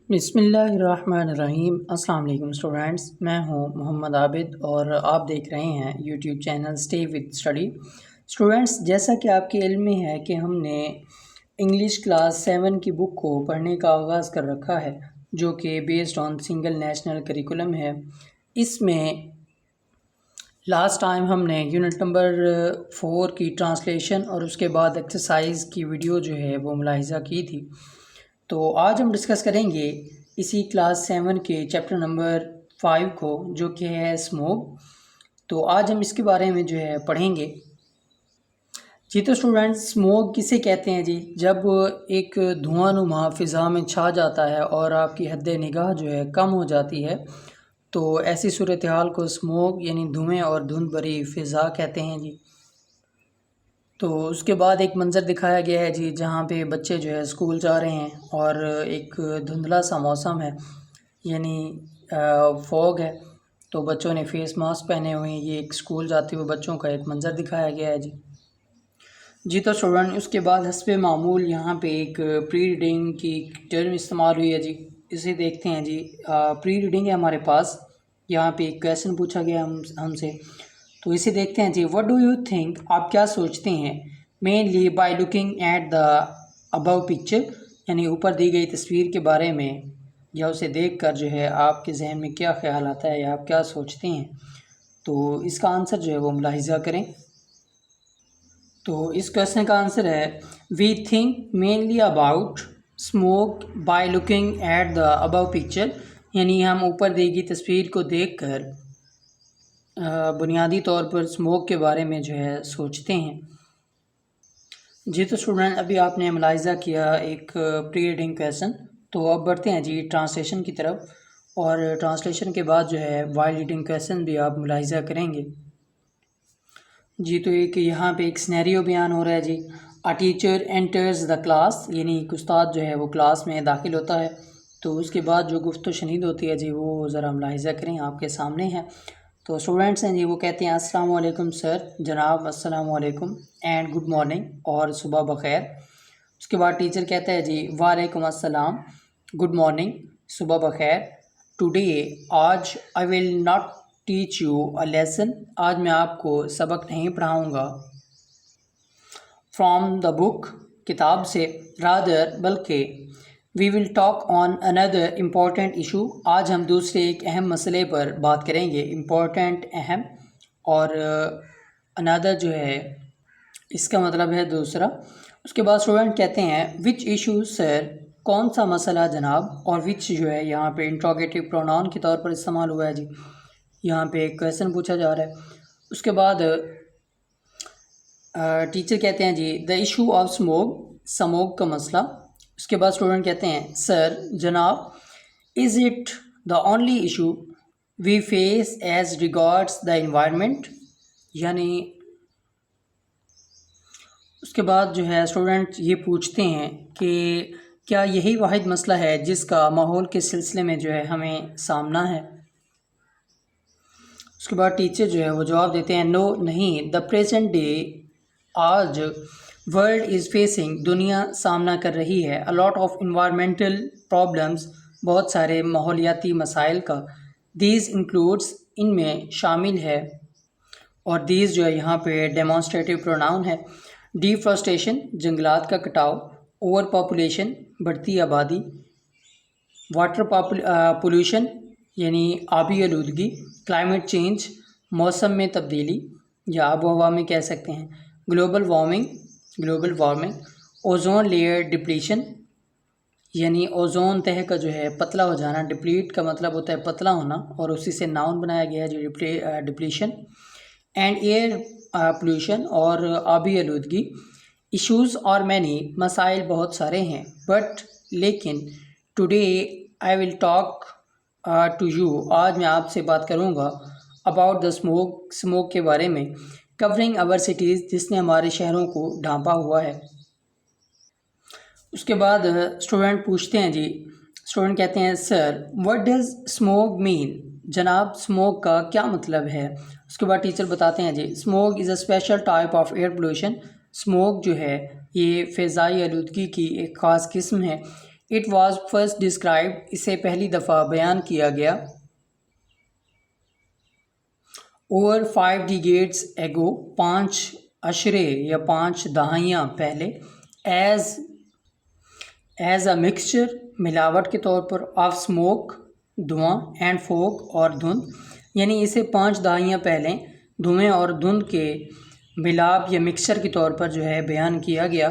بسم اللہ الرحمن الرحیم۔ السلام علیکم اسٹوڈینٹس، میں ہوں محمد عابد اور آپ دیکھ رہے ہیں YouTube channel stay with study. Students, جیسا کہ آپ کے علم میں ہے کہ ہم نے انگلش کلاس 7 کی بک کو پڑھنے کا آغاز کر رکھا ہے، جو کہ based on single national curriculum ہے۔ اس میں لاسٹ ٹائم ہم نے یونٹ نمبر 4 کی ٹرانسلیشن اور اس کے بعد ایکسرسائز کی ویڈیو جو ہے وہ ملاحظہ کی تھی۔ تو آج ہم ڈسکس کریں گے اسی کلاس 7 کے چیپٹر نمبر 5 کو، جو کہ ہے اسموگ۔ تو آج ہم اس کے بارے میں جو ہے پڑھیں گے۔ جی تو اسٹوڈنٹس، اسموگ کسے کہتے ہیں؟ جی، جب ایک دھواں نما فضا میں چھا جاتا ہے اور آپ کی حد نگاہ جو ہے کم ہو جاتی ہے، تو ایسی صورتحال کو اسموگ یعنی دھوئیں اور دھند بھری فضا کہتے ہیں جی۔ تو اس کے بعد ایک منظر دکھایا گیا ہے جی، جہاں پہ بچے جو ہے اسکول جا رہے ہیں اور ایک دھندلا سا موسم ہے، یعنی فوگ ہے، تو بچوں نے فیس ماسک پہنے ہوئے ہیں۔ یہ ایک اسکول جاتے ہوئے بچوں کا ایک منظر دکھایا گیا ہے جی۔ جی تو اسٹوڈنٹ، اس کے بعد حسب معمول یہاں پہ ایک پری ریڈنگ کی ٹرم استعمال ہوئی ہے جی۔ اسے دیکھتے ہیں جی۔ پری ریڈنگ ہے ہمارے پاس، یہاں پہ ایک کویسچن پوچھا گیا ہم سے، تو اسے دیکھتے ہیں جی۔ What do you think? آپ کیا سوچتے ہیں؟ Mainly by looking at the above picture, یعنی اوپر دی گئی تصویر کے بارے میں یا اسے دیکھ کر جو ہے آپ کے ذہن میں کیا خیال آتا ہے یا آپ کیا سوچتے ہیں؟ تو اس کا آنسر جو ہے وہ ملاحظہ کریں۔ تو اس کویسچن کا آنسر ہے we think mainly about smoke by looking at the above picture, یعنی ہم اوپر دی گئی تصویر کو دیکھ کر بنیادی طور پر اسموک کے بارے میں جو ہے سوچتے ہیں۔ جی تو اسٹوڈنٹ، ابھی آپ نے ملاحظہ کیا ایک پری ریڈنگ کویسچن، تو اب بڑھتے ہیں جی ٹرانسلیشن کی طرف، اور ٹرانسلیشن کے بعد جو ہے وائل ریڈنگ کویسچن بھی آپ ملاحظہ کریں گے جی۔ تو ایک یہاں پہ ایک سینیریو بیان ہو رہا ہے جی۔ A teacher enters the class, یعنی ایک استاد جو ہے وہ کلاس میں داخل ہوتا ہے، تو اس کے بعد جو گفت و شنید ہوتی ہے جی وہ ذرا ملاحظہ کریں، آپ کے سامنے ہے۔ تو اسٹوڈنٹس ہیں جی، وہ کہتے ہیں السلام علیکم سر، جناب السلام علیکم، اینڈ گڈ مارننگ، اور صبح بخیر۔ اس کے بعد ٹیچر کہتا ہے جی وعلیکم السلام، گڈ مارننگ، صبح بخیر۔ ٹوڈے، آج، I will not teach you a lesson, آج میں آپ کو سبق نہیں پڑھاؤں گا، فرام دا بک، کتاب سے، رادر، بلکہ، we will talk on another important issue, آج ہم دوسرے ایک اہم مسئلے پر بات کریں گے۔ امپورٹنٹ، اہم، اور اندر جو ہے اس کا مطلب ہے دوسرا۔ اس کے بعد اسٹوڈنٹ کہتے ہیں وچ ایشو سر، کون سا مسئلہ جناب، اور وچ جو ہے یہاں پہ انٹروگیٹو پروناؤن کے طور پر استعمال ہوا ہے جی۔ یہاں پہ ایک کویسچن پوچھا جا رہا ہے۔ اس کے بعد ٹیچر کہتے ہیں جی دا ایشو آف اسموگ کا مسئلہ۔ اس کے بعد اسٹوڈنٹ کہتے ہیں سر، جناب، is it the only issue we face as regards the environment, یعنی اس کے بعد جو ہے اسٹوڈنٹ یہ پوچھتے ہیں کہ کیا یہی واحد مسئلہ ہے جس کا ماحول کے سلسلے میں جو ہے ہمیں سامنا ہے؟ اس کے بعد ٹیچر جو ہے وہ جواب دیتے ہیں نو، نہیں، دا پریزنٹ ڈے، آج، ورلڈ از فیسنگ، دنیا سامنا کر رہی ہے، اے لاٹ آف انوائرمنٹل پرابلمس، بہت سارے ماحولیاتی مسائل کا، دیز انکلوڈس، ان میں شامل ہے، اور دیز جو ہے یہاں پہ ڈیمانسٹریٹو پروناؤن ہے۔ ڈیفورسٹیشن، جنگلات کا کٹاؤ، اوور پاپولیشن، بڑھتی آبادی، واٹر پولوشن یعنی آبی آلودگی، کلائمیٹ چینج، موسم میں تبدیلی یا آب و ہوا میں کہہ سکتے ہیں، global warming, ozone layer depletion, یعنی اوزون تہہ کا جو ہے پتلا ہو جانا، ڈپلیٹ کا مطلب ہوتا ہے پتلا ہونا، اور اسی سے ناؤن بنایا گیا ہے جو ڈپلیشن، اینڈ ایئر پولوشن، اور آبی آلودگی۔ ایشوز اور مینی، مسائل بہت سارے ہیں، بٹ، لیکن، today I will talk to you, آج میں آپ سے بات کروں گا، اباؤٹ دا اسموگ کے بارے میں، کورنگ اور سٹیز، جس نے ہمارے شہروں کو ڈھانپا ہوا ہے۔ اس کے بعد اسٹوڈنٹ پوچھتے ہیں جی، اسٹوڈنٹ کہتے ہیں سر، وٹ ڈز اسموگ مین، جناب اسموگ کا کیا مطلب ہے؟ اس کے بعد ٹیچر بتاتے ہیں جی smog is a special type of air pollution, smog جو ہے یہ فضائی آلودگی کی ایک خاص قسم ہے، اٹ واز فرسٹ ڈسکرائبڈ، اسے پہلی دفعہ بیان کیا گیا، اوور 5 decades ago، 5 عشرے یا 5 دہائیاں پہلے، ایز اے مکسچر، ملاوٹ کے طور پر، آف اسموک، دھواں، اینڈ فوگ، اور دھند، یعنی اسے 5 دہائیاں پہلے دھوئیں اور دھند کے ملاب یا مکسچر کے طور پر جو ہے بیان کیا گیا۔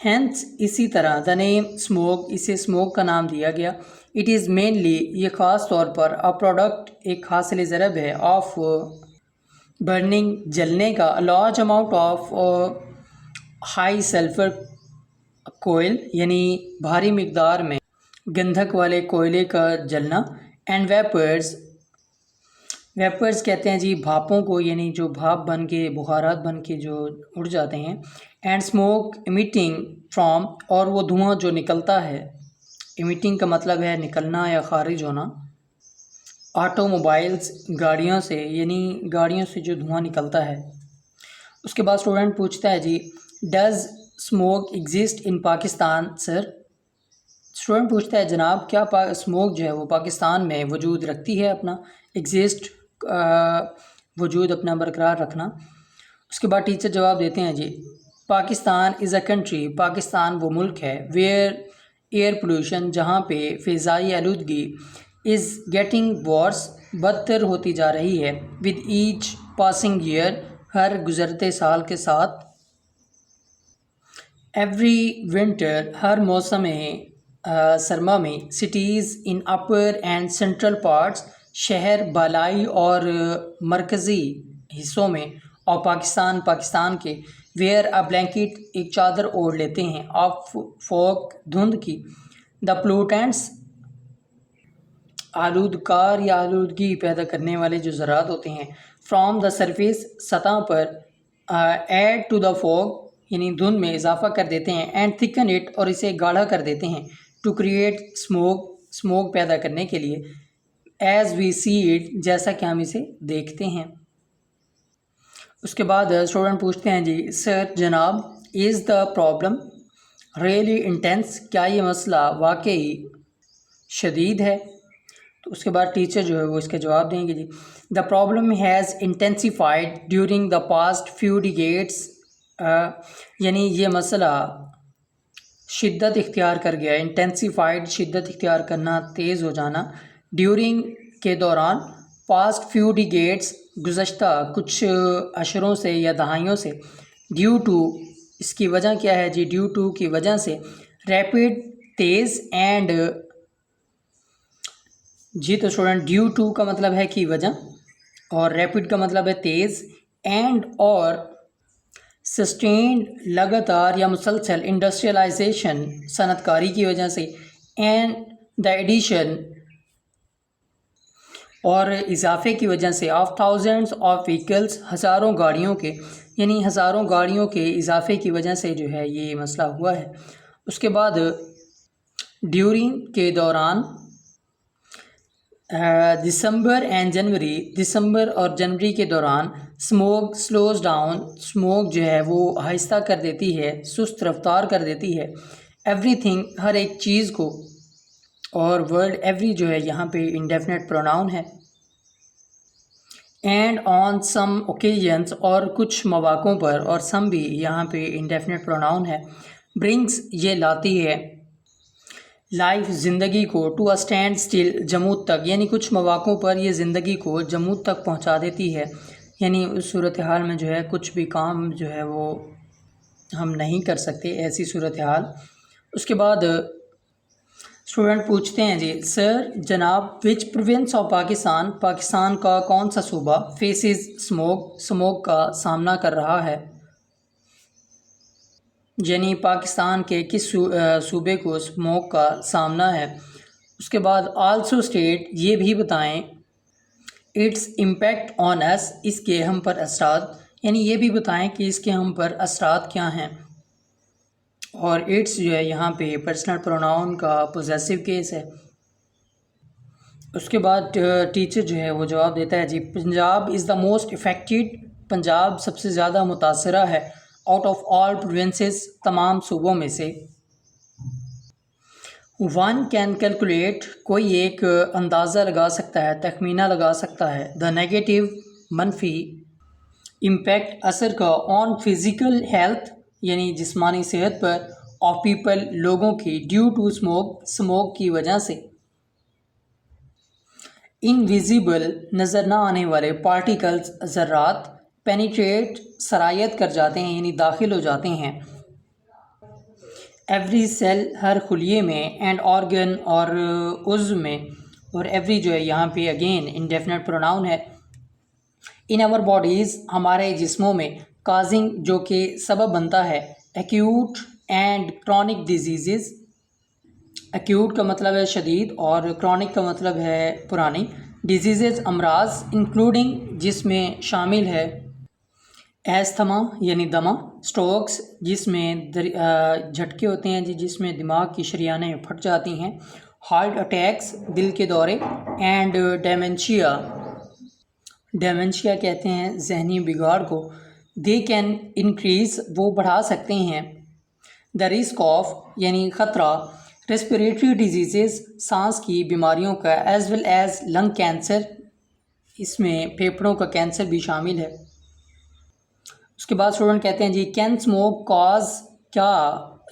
ہینس، اسی طرح، دا نیم اسموک، اسے اسموک کا نام دیا گیا۔ اٹ از مینلی، یہ خاص طور پر، اے پروڈکٹ، ایک حاصل ضرب ہے، آف برننگ، جلنے کا، large amount of high sulphur coal, یعنی بھاری مقدار میں گندھک والے کوئلے کا جلنا، اینڈ ویپرز کہتے ہیں جی بھاپوں کو، یعنی جو بھاپ بن کے، بخارات بن کے جو اڑ جاتے ہیں، اینڈ اسموک ایمیٹنگ فرام، اور وہ دھواں جو نکلتا ہے، ایمیٹنگ کا مطلب ہے نکلنا یا خارج ہونا، آٹو موبائلز، گاڑیوں سے، یعنی گاڑیوں سے جو دھواں نکلتا ہے۔ اس کے بعد اسٹوڈنٹ پوچھتا ہے جی does smoke exist in Pakistan sir? Student پوچھتا ہے جناب کیا اسموک جو ہے وہ پاکستان میں وجود رکھتی ہے، اپنا ایگزسٹ، وجود اپنا برقرار رکھنا۔ اس کے بعد ٹیچر جواب دیتے ہیں جی پاکستان از اے کنٹری، پاکستان وہ ملک ہے، ویئر ایئر پولوشن، جہاں پہ فضائی آلودگی، از گیٹنگ ورس، بدتر ہوتی جا رہی ہے، ود ایچ پاسنگ ایئر، ہر گزرتے سال کے ساتھ، ایوری ونٹر، ہر موسم سرما میں، cities in upper and central parts, شہر بالائی اور مرکزی حصوں میں، اور پاکستان کے، ویئر اے بلینکٹ، ایک چادر اوڑھ لیتے ہیں، آف فوگ، دھند کی، دا پلوٹینٹس، آلودکار یا آلودگی پیدا کرنے والے جو ذرات ہوتے ہیں، فرام دا سرفیس، سطح پر، ایڈ ٹو دا فوگ، یعنی دھند میں اضافہ کر دیتے ہیں، اینڈ تھکن اٹ، اور اسے گاڑھا کر دیتے ہیں، ٹو کریٹ اسموک پیدا کرنے کے لیے، ایز وی سی اٹ، جیسا کہ ہم اسے دیکھتے ہیں۔ اس کے بعد اسٹوڈنٹ پوچھتے ہیں جی سر جناب از دا پرابلم ریئلی انٹینس، کیا یہ مسئلہ واقعی شدید ہے؟ تو اس کے بعد ٹیچر جو ہے وہ اس کے جواب دیں گے جی the problem has intensified during the past few decades, یعنی یہ مسئلہ شدت اختیار کر گیا، انٹینسیفائڈ، شدت اختیار کرنا، تیز ہو جانا، ڈیورنگ کے دوران، پاسٹ فیو ڈیکیڈس، گزشتہ کچھ عشروں سے یا دہائیوں سے، ڈیو ٹو، اس کی وجہ کیا ہے جی ڈیو ٹو کی وجہ سے، ریپڈ، تیز، اینڈ، جی تو اسٹوڈنٹ ڈیو ٹو کا مطلب ہے کی وجہ، اور ریپڈ کا مطلب ہے تیز، اینڈ اور سسٹینڈ، لگاتار یا مسلسل، انڈسٹریلائزیشن، صنعت کاری کی وجہ سے، اینڈ دا ایڈیشن، اور اضافے کی وجہ سے، آف تھاؤزنڈس آف وہیکلس، ہزاروں گاڑیوں کے، یعنی ہزاروں گاڑیوں کے اضافے کی وجہ سے جو ہے یہ مسئلہ ہوا ہے۔ اس کے بعد ڈیورنگ کے دوران، دسمبر اینڈ جنوری، دسمبر اور جنوری کے دوران، اسموک سلوز ڈاؤن، اسموک جو ہے وہ آہستہ کر دیتی ہے، سست رفتار کر دیتی ہے، ایوری تھنگ، ہر ایک چیز کو، اور ورڈ ایوری جو ہے یہاں پہ انڈیفینٹ پروناؤن ہے، اینڈ آن سم اوکیزنس، اور کچھ مواقعوں پر، اور سم بھی یہاں پہ انڈیفینٹ پروناؤن ہے، برنگس، یہ لاتی ہے، لائف، زندگی کو، ٹو اے اسٹینڈ اسٹل، جمود تک، یعنی کچھ مواقعوں پر یہ زندگی کو جمود تک پہنچا دیتی ہے، یعنی اس صورتحال میں جو ہے کچھ بھی کام جو ہے وہ ہم نہیں کر سکتے، ایسی صورتحال۔ اس کے بعد اسٹوڈنٹ پوچھتے ہیں جی سر جناب وچ پروونس آف پاکستان، پاکستان کا کون سا صوبہ، فیسز اسموک کا سامنا کر رہا ہے، یعنی پاکستان کے کس صوبے کو اسموک کا سامنا ہے۔ اس کے بعد آلسو اسٹیٹ، یہ بھی بتائیں، اٹس امپیکٹ آن اس، اس کے ہم پر اثرات، یعنی یہ بھی بتائیں کہ اس کے ہم پر اثرات کیا ہیں، اور اٹس جو ہے یہاں پہ پرسنل پروناؤن کا پوزیسو کیس ہے۔ اس کے بعد ٹیچر جو ہے وہ جواب دیتا ہے جی پنجاب از دا موسٹ افیکٹڈ، پنجاب سب سے زیادہ متاثرہ ہے، آؤٹ آف آل پروونسز، تمام صوبوں میں سے، ون کین کیلکولیٹ، کوئی ایک اندازہ لگا سکتا ہے، تخمینہ لگا سکتا ہے، دا نیگیٹو، منفی، امپیکٹ، اثر کا، آن فزیکل ہیلتھ یعنی جسمانی صحت پر، آف پیپل، لوگوں کی، ڈیو ٹو اسموک، اسموک کی وجہ سے، انویزیبل، نظر نہ آنے والے، پارٹیکلز، ذرات، پینیٹریٹ، سرایت کر جاتے ہیں یعنی داخل ہو جاتے ہیں، ایوری سیل، ہر خلیے میں، اینڈ آرگن، اور عضو میں، اور ایوری جو ہے یہاں پہ اگین انڈیفینٹ پروناؤن ہے، ان آور باڈیز، ہمارے جسموں میں، کازنگ، جو کہ سبب بنتا ہے، acute and chronic diseases, acute کا مطلب ہے شدید اور کرونک کا مطلب ہے پرانی، ڈیزیزز، امراض، انکلوڈنگ، جس میں شامل ہے، ایستھما یعنی دمہ، سٹروکس، جس میں جھٹکے ہوتے ہیں جس میں دماغ کی شریانیں پھٹ جاتی ہیں، ہارٹ اٹیکس، دل کے دورے، اینڈ ڈیمنشیا، ڈیمنشیا کہتے ہیں ذہنی بگاڑ کو، دے کین انکریز، وہ بڑھا سکتے ہیں، دا رسک آف یعنی خطرہ، ریسپریٹری ڈیزیزز، سانس کی بیماریوں کا، as well as lung cancer, اس میں پھیپھڑوں کا کینسر بھی شامل ہے۔ اس کے بعد اسٹوڈنٹ کہتے ہیں جی کین اسموک کاز، کیا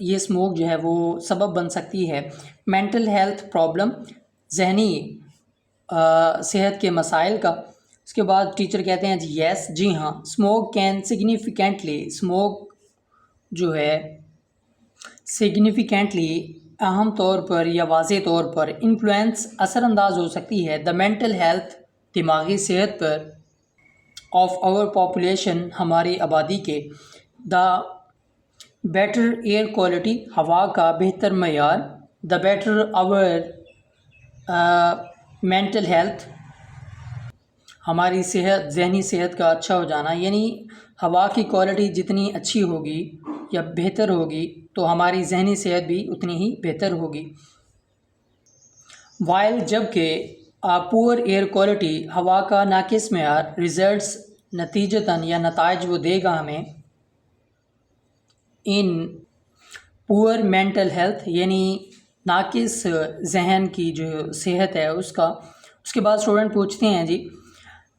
یہ اسموک جو ہے وہ سبب بن سکتی ہے، مینٹل ہیلتھ پرابلم، ذہنی صحت کے مسائل کا۔ اس کے بعد ٹیچر کہتے ہیں جی یس، جی ہاں، اسموک کین سگنیفیکینٹلی، اسموک جو ہے سگنیفیکینٹلی، اہم طور پر یا واضح طور پر، انفلوئنس، اثر انداز ہو سکتی ہے، دا مینٹل ہیلتھ، دماغی صحت پر، آف آور پاپولیشن، ہماری آبادی کے، دا بیٹر ایئر کوالٹی، ہوا کا بہتر معیار، the better our mental health, ہماری صحت، ذہنی صحت کا اچھا ہو جانا، یعنی ہوا کی کوالٹی جتنی اچھی ہوگی یا بہتر ہوگی تو ہماری ذہنی صحت بھی اتنی ہی بہتر ہوگی، وائل، جبکہ پور ایئر کوالٹی، ہوا کا ناقص معیار، ریزلٹس، نتیجتاً یا نتائج وہ دے گا ہمیں، ان پور مینٹل ہیلتھ یعنی ناقص ذہن کی جو صحت ہے اس کا۔ اس کے بعد اسٹوڈنٹ پوچھتے ہیں جی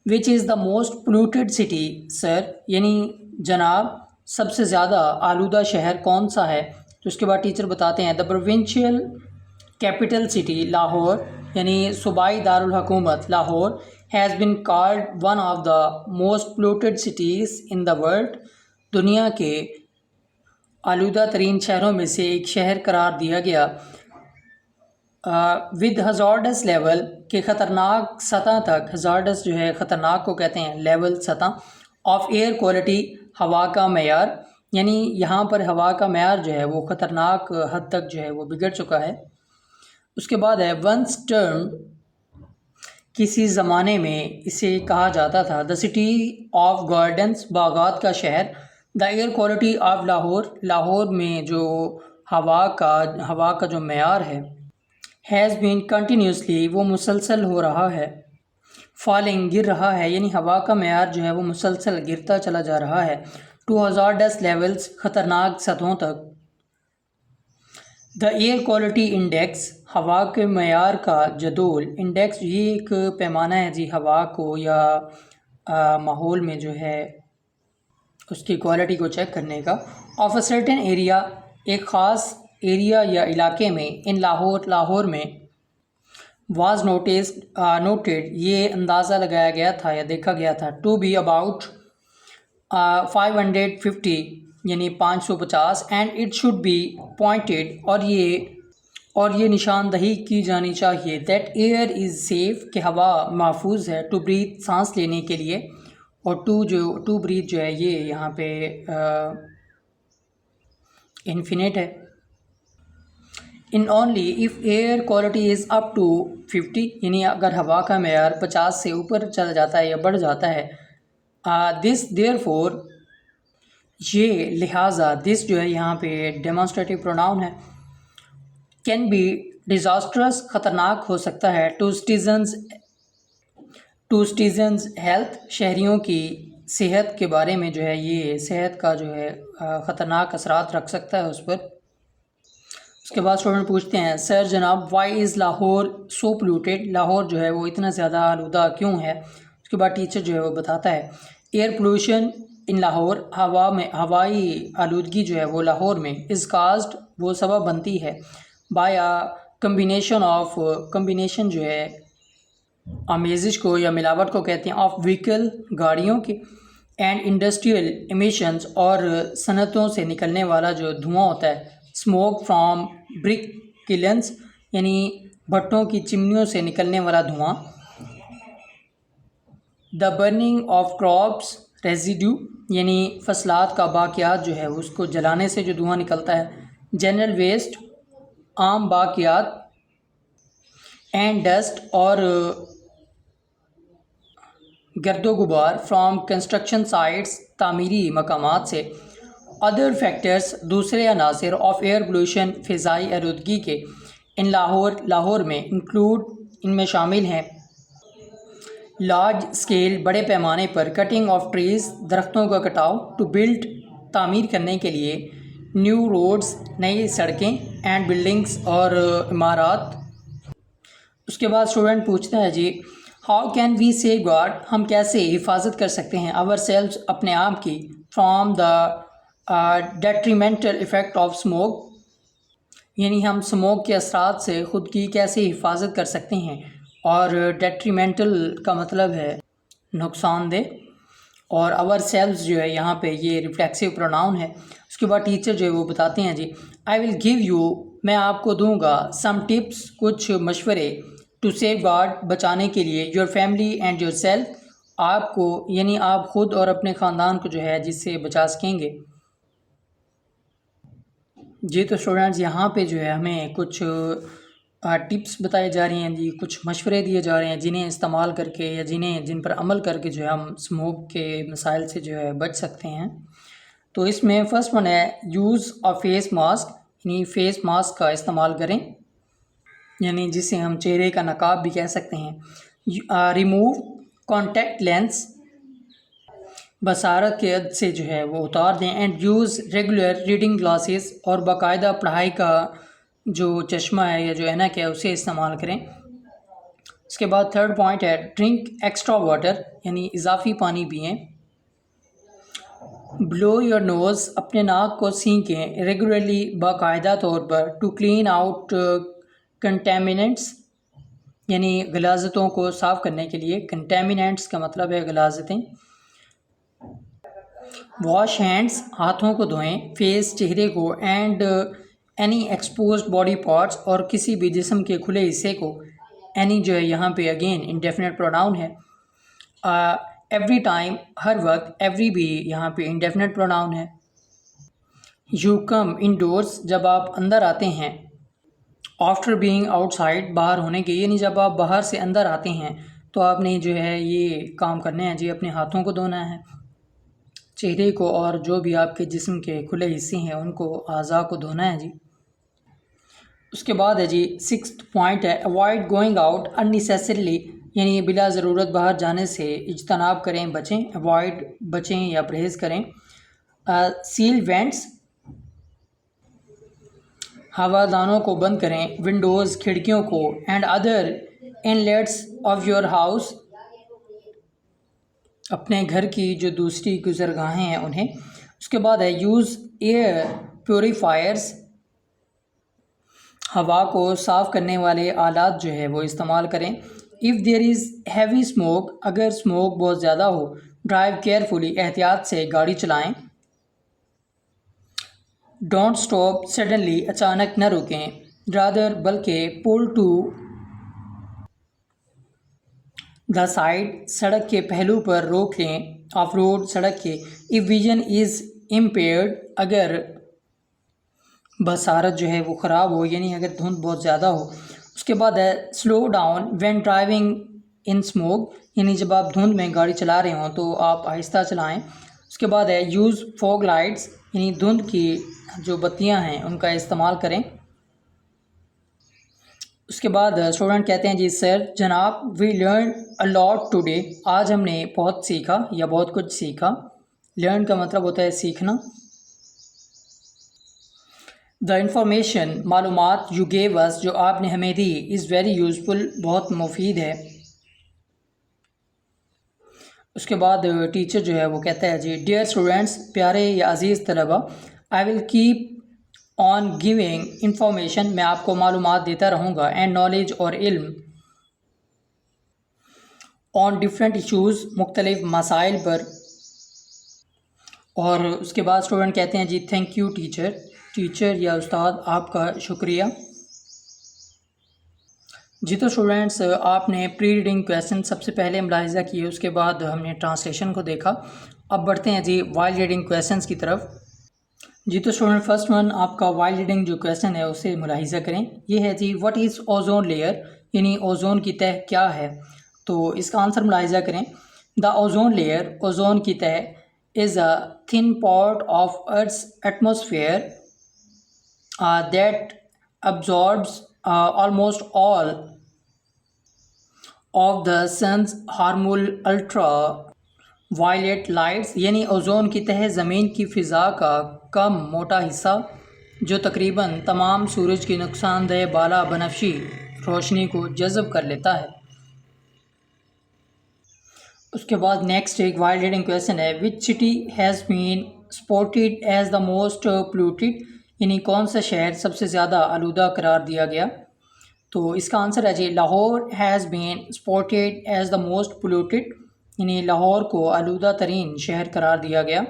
وچ از دا موسٹ پولوٹیڈ سٹی، سر یعنی جناب سب سے زیادہ آلودہ شہر کون سا ہے؟ تو اس کے بعد ٹیچر بتاتے ہیں the provincial capital city, Lahore یعنی صوبائی دارالحکومت Lahore, has been called one of the most polluted cities in the world, دنیا کے آلودہ ترین شہروں میں سے ایک شہر قرار دیا گیا، ود ہزارڈس لیول، کے خطرناک سطح تک، ہزارڈس جو ہے خطرناک کو کہتے ہیں، لیول سطح، آف ایئر کوالٹی، ہوا کا معیار، یعنی یہاں پر ہوا کا معیار جو ہے وہ خطرناک حد تک جو ہے وہ بگڑ چکا ہے۔ اس کے بعد ہے ونس ٹرم، کسی زمانے میں اسے کہا جاتا تھا، دا سٹی آف گارڈنس، باغات کا شہر، the air quality of Lahore, Lahore میں جو ہوا کا جو معیار ہے، ہیز بین کنٹینیوسلی، وہ مسلسل ہو رہا ہے، فالنگ، گر رہا ہے، یعنی ہوا کا معیار جو ہے وہ مسلسل گرتا چلا جا رہا ہے، ٹو ہزارڈس لیولز، خطرناک سطحوں تک، دا ایئر کوالٹی انڈیکس، ہوا کے معیار کا جدول، انڈیکس یہ ایک پیمانہ ہے جی ہوا کو یا ماحول میں جو ہے اس کی کوالٹی کو چیک کرنے کا، آف اے سرٹن ایریا، ایک خاص ایریا یا علاقے میں، ان لاہور میں، واز نوٹیڈ، یہ اندازہ لگایا گیا تھا یا دیکھا گیا تھا، ٹو بی اباؤٹ 550 یعنی 550، and it should be pointed, اور یہ نشاندہی کی جانی چاہیے، دیٹ ایئر از سیف، کہ ہوا محفوظ ہے، ٹو بریتھ، سانس لینے کے لیے، اور ٹو بریتھ جو ہے یہ یہاں پہ انفینٹ ہے، in only if air quality is up to 50، یعنی اگر ہوا کا معیار 50 سے اوپر چلا جاتا ہے یا بڑھ جاتا ہے، دس دیئر فور، یہ لہٰذا، دس جو ہے یہاں پہ ڈیمانسٹریٹو پروناؤن ہے، کین بی ڈیزاسٹرس، خطرناک ہو سکتا ہے، ٹو سٹیزنز ہیلتھ، شہریوں کی صحت کے بارے میں جو ہے یہ صحت کا جو ہے خطرناک اثرات رکھ سکتا ہے اس پر۔ اس کے بعد اسٹوڈنٹ پوچھتے ہیں سر جناب وائی از لاہور سو پولیوٹیڈ، لاہور جو ہے وہ اتنا زیادہ آلودہ کیوں ہے؟ اس کے بعد ٹیچر جو ہے وہ بتاتا ہے ایئر پولوشن ان لاہور، ہوائی آلودگی جو ہے وہ لاہور میں از کازڈ وہ سبب بنتی ہے بائی کمبینیشن جو ہے آمیزش کو یا ملاوٹ کو کہتے ہیں آف وہیکل گاڑیوں کے اینڈ انڈسٹریل ایمیشنز اور صنعتوں سے نکلنے والا جو دھواں ہوتا ہے، اسموک فرام برک کلنس یعنی بھٹوں کی چمنیوں سے نکلنے والا دھواں، دا برننگ آف کراپس ریزیڈیو یعنی فصلات کا باقیات جو ہے اس کو جلانے سے جو دھواں نکلتا ہے، جنرل ویسٹ عام باقیات، اینڈ ڈسٹ اور گرد و غبار فرام کنسٹرکشن سائٹس تعمیری مقامات سے، ادر فیکٹرز دوسرے عناصر آف ایئر پولوشن فضائی آلودگی کے ان لاہور میں انکلوڈ ان میں شامل ہیں لارج اسکیل بڑے پیمانے پر کٹنگ آف ٹریز درختوں کا کٹاؤ، ٹو بلڈ تعمیر کرنے کے لیے نیو روڈز نئی سڑکیں، اینڈ بلڈنگس اور عمارات۔ اس کے بعد اسٹوڈنٹ پوچھتا ہے جی how can we safeguard, ہم کیسے حفاظت کر سکتے ہیں آور سیلوز اپنے آپ کی، from the detrimental effect of smoke یعنی ہم اسموک کے اثرات سے خود کی کیسے حفاظت کر سکتے ہیں، اور ڈیٹریمنٹل کا مطلب ہے نقصان دہ، اور آور سیلوز جو ہے یہاں پہ یہ ریفلیکسو پروناؤن ہے۔ اس کے بعد ٹیچر جو ہے وہ بتاتے ہیں جی آئی ول گیو یو، میں آپ کو دوں گا سم ٹپس کچھ مشورے، ٹو سیف گارڈ بچانے کے لیے، your family and your self آپ کو یعنی آپ خود اور اپنے خاندان کو جو ہے جس سے بچا سکیں گے۔ جی تو اسٹوڈنٹس یہاں پہ جو ہے ہمیں کچھ ٹپس بتائے جا رہے ہیں جی، کچھ مشورے دیے جا رہے ہیں جنہیں استعمال کر کے یا جن پر عمل کر کے جو ہے ہم اسموک کے مسائل سے جو ہے بچ سکتے ہیں۔ تو اس میں فرسٹ ون ہے یوز آف فیس ماسک، یعنی فیس ماسک کا استعمال کریں، یعنی جسے ہم چہرے کا نقاب بھی کہہ سکتے ہیں۔ ریموو کانٹیکٹ لینس، بصارت کے عد سے جو ہے وہ اتار دیں، and use regular reading glasses, اور باقاعدہ پڑھائی کا جو چشمہ ہے یا جو اینک ہے اسے استعمال کریں۔ اس کے بعد تھرڈ پوائنٹ ہے ڈرنک ایکسٹرا واٹر، یعنی اضافی پانی پئیں۔ بلو یور نوز، اپنے ناک کو سینکیں ریگولرلی باقاعدہ طور پر، ٹو کلین آؤٹ کنٹامیننٹس یعنی غلاظتوں کو صاف کرنے کے لیے، کنٹامیننٹس کا مطلب ہے غلاظتیں۔ واش ہینڈس، ہاتھوں کو دھوئیں، فیس چہرے کو، and any exposed body parts اور کسی بھی جسم کے کھلے حصے کو، اینی جو ہے یہاں پہ اگین انڈیفینٹ پروناؤن ہے۔ ایوری ٹائم، ہر وقت، ایوری بھی یہاں پہ انڈیفینٹ پروناؤن ہے۔ یو کم انڈورس، جب آپ اندر آتے ہیں، آفٹر بینگ آؤٹ سائڈ، باہر ہونے کے، یعنی جب آپ باہر سے اندر آتے ہیں تو آپ نے جو ہے یہ کام کرنے ہیں جی، اپنے ہاتھوں کو دھونا ہے، چہرے کو، اور جو بھی آپ کے جسم کے کھلے حصے ہیں ان کو، اعضاء کو دھونا ہے جی۔ اس کے بعد ہے جی سکستھ پوائنٹ ہے اوائڈ گوئنگ آؤٹ اننیسیسریلی، یعنی بلا ضرورت باہر جانے سے اجتناب کریں، بچیں، اوائڈ بچیں یا پرہیز کریں۔ سیل وینٹس، ہوا دانوں کو بند کریں، ونڈوز کھڑکیوں کو، and other inlets of your house, اپنے گھر کی جو دوسری گزرگاہیں ہیں انہیں۔ اس کے بعد ہے یوز ایئر پیوریفائرس، ہوا کو صاف کرنے والے آلات جو ہے وہ استعمال کریں۔ If there is heavy smoke, اگر اسموک بہت زیادہ ہو، ڈرائیو کیئرفلی، احتیاط سے گاڑی چلائیں۔ ڈونٹ اسٹاپ سڈنلی، اچانک نہ رکیں، رادر بلکہ، پول ٹو دا سائڈ، سڑک کے پہلو پر روک لیں، آف روڈ، سڑک کے۔ اف ویژن از امپیئرڈ، اگر بصارت جو ہے وہ خراب ہو، یعنی اگر دھند بہت زیادہ ہو۔ اس کے بعد ہے slow down when driving in smoke, یعنی جب آپ دھند میں گاڑی چلا رہے ہوں تو آپ آہستہ چلائیں۔ اس کے بعد ہے یوز فوگ لائٹس، یعنی دھند کی جو بتیاں ہیں ان کا استعمال کریں۔ اس کے بعد اسٹوڈنٹ کہتے ہیں جی سر جناب we learn a lot today, آج ہم نے بہت سیکھا یا بہت کچھ سیکھا۔ لرن کا مطلب ہوتا ہے سیکھنا۔ دا انفارمیشن معلومات یو گیو اس جو آپ نے ہمیں دی از ویری یوزفل بہت مفید ہے. اس کے بعد ٹیچر جو ہے وہ کہتا ہے جی ڈیئر اسٹوڈینٹس پیارے یا عزیز طلبہ I will keep on giving information میں آپ کو معلومات دیتا رہوں گا اینڈ نالج اور علم آن ڈفرینٹ ایشوز مختلف مسائل پر. اور اس کے بعد اسٹوڈنٹ کہتے ہیں جی تھینک یو ٹیچر یا استاد آپ کا شکریہ. جی تو اسٹوڈینٹس آپ نے پری ریڈنگ کویسچن سب سے پہلے ملاحظہ کیے، اس کے بعد ہم نے ٹرانسلیشن کو دیکھا. اب بڑھتے ہیں جی وائل ریڈنگ کویسچنس کی طرف. جی تو اسٹوڈنٹ فرسٹ ون آپ کا وائل ریڈنگ جو کویسچن ہے اسے ملاحظہ کریں. یہ ہے جی واٹ از اوزون لیئر، یعنی اوزون کی تہ کیا ہے. تو اس کا آنسر ملاحظہ کریں. دا اوزون لیئر، اوزون کی تہ is a thin part of Earth's atmosphere that absorbs almost all of the sun's harmful ultraviolet lights. یعنی اوزون کی تہ زمین کی فضا کا کم موٹا حصہ جو تقریباً تمام سورج کی نقصان دہ بالا بنفشی روشنی کو جذب کر لیتا ہے. اس کے بعد نیکسٹ ایک وائل ریڈنگ کویسچن ہے which city has been spotted as the most polluted, یعنی کون سا شہر سب سے زیادہ آلودہ قرار دیا گیا. تو اس کا آنسر ہے جی Lahore has been spotted as the most polluted, یعنی لاہور کو آلودہ ترین شہر قرار دیا گیا.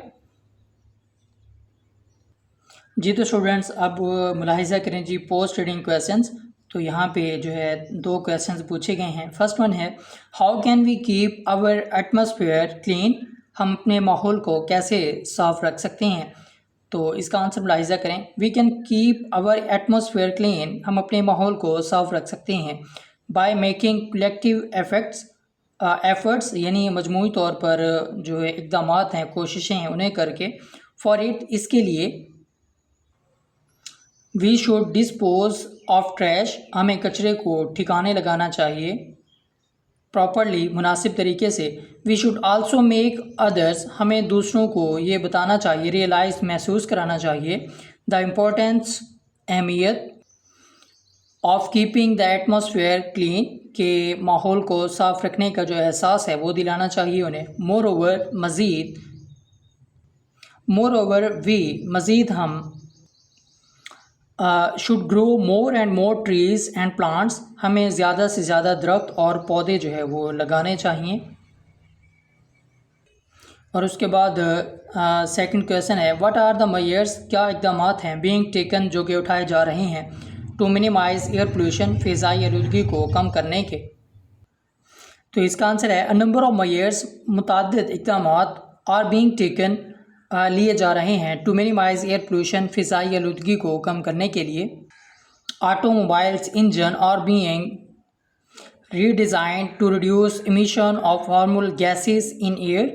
جی تو اسٹوڈنٹس اب ملاحظہ کریں جی پوسٹ ریڈنگ کویسچنس. تو یہاں پہ جو ہے 2 کویسچنز پوچھے گئے ہیں. فرسٹ ون ہے how can we keep our atmosphere clean, ہم اپنے ماحول کو کیسے صاف رکھ سکتے ہیں. تو اس کا آنسر ملاحظہ کریں we can keep our atmosphere clean, ہم اپنے ماحول کو صاف رکھ سکتے ہیں بائی میکنگ کلیکٹیو ایفرٹس، یعنی مجموعی طور پر جو اقدامات ہیں کوششیں ہیں انہیں کر کے. فار اٹ، اس کے لیے we should dispose of trash, ہمیں کچرے کو ٹھکانے لگانا چاہیے پراپرلی، مناسب طریقے سے. وی شوڈ آلسو میک ادرس، ہمیں دوسروں کو یہ بتانا چاہیے، ریئلائز محسوس کرانا چاہیے دا امپورٹینس، اہمیت of keeping the atmosphere clean, کہ ماحول کو صاف رکھنے کا جو احساس ہے وہ دلانا چاہیے انہیں. مور اوور وی، مزید ہم should grow more and more trees and plants, ہمیں زیادہ سے زیادہ درخت اور پودے جو ہے وہ لگانے چاہئیں. اور اس کے بعد سیکنڈ کویسچن ہے واٹ آر دا میئرس، کیا اقدامات ہیں بینگ ٹیکن جو کہ اٹھائے جا رہے ہیں ٹو منیمائز ایئر پولوشن، فضائی آلودگی کو کم کرنے کے. تو اس کا آنسر ہے نمبر آف میئرس، متعدد اقدامات آر بینگ ٹیکن لیے جا رہے ہیں ٹو منیمائز ایئر پولوشن، فضائی آلودگی کو کم کرنے کے لیے. Automobiles engines are being redesigned to reduce emission of harmful gases in air,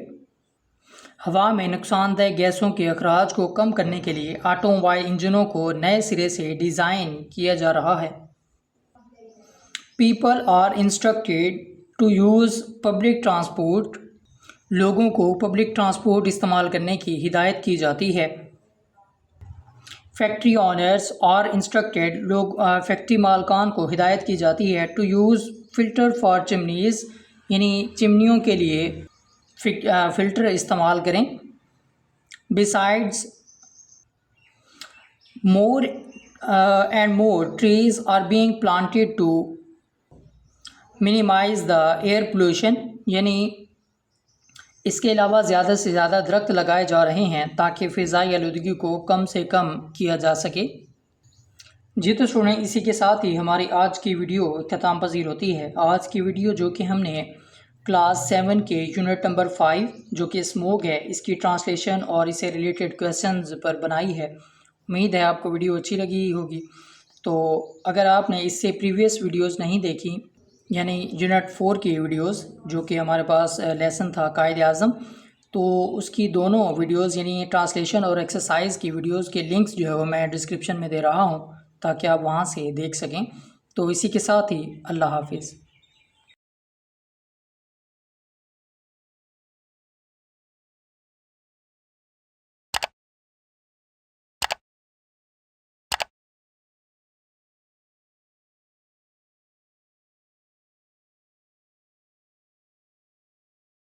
ہوا میں نقصان دہ گیسوں کے اخراج کو کم کرنے کے لیے آٹو موبائل انجنوں کو نئے سرے سے ڈیزائن کیا جا رہا ہے. People are instructed to use public transport, لوگوں کو پبلک ٹرانسپورٹ استعمال کرنے کی ہدایت کی جاتی ہے. فیکٹری آنرز آر انسٹرکٹیڈ، لوگ فیکٹری مالکان کو ہدایت کی جاتی ہے to use filter for chimneys, یعنی چمنیوں کے لیے فلٹر استعمال کریں. Besides more and more trees are being planted to minimise the air pollution, یعنی اس کے علاوہ زیادہ سے زیادہ درخت لگائے جا رہے ہیں تاکہ فضائی آلودگی کو کم سے کم کیا جا سکے. جی تو سنیں اسی کے ساتھ ہی ہماری آج کی ویڈیو اختتام پذیر ہوتی ہے. آج کی ویڈیو جو کہ ہم نے کلاس 7 کے یونٹ نمبر 5 جو کہ اسموگ ہے اس کی ٹرانسلیشن اور اسے ریلیٹڈ کویسچنز پر بنائی ہے. امید ہے آپ کو ویڈیو اچھی لگی ہوگی. تو اگر آپ نے اس سے پریویس ویڈیوز نہیں دیکھی، یعنی یونٹ 4 کی ویڈیوز جو کہ ہمارے پاس لیسن تھا قائد اعظم، تو اس کی دونوں ویڈیوز یعنی ٹرانسلیشن اور ایکسرسائز کی ویڈیوز کے لنکس جو ہے وہ میں ڈسکرپشن میں دے رہا ہوں تاکہ آپ وہاں سے دیکھ سکیں. تو اسی کے ساتھ ہی اللہ حافظ.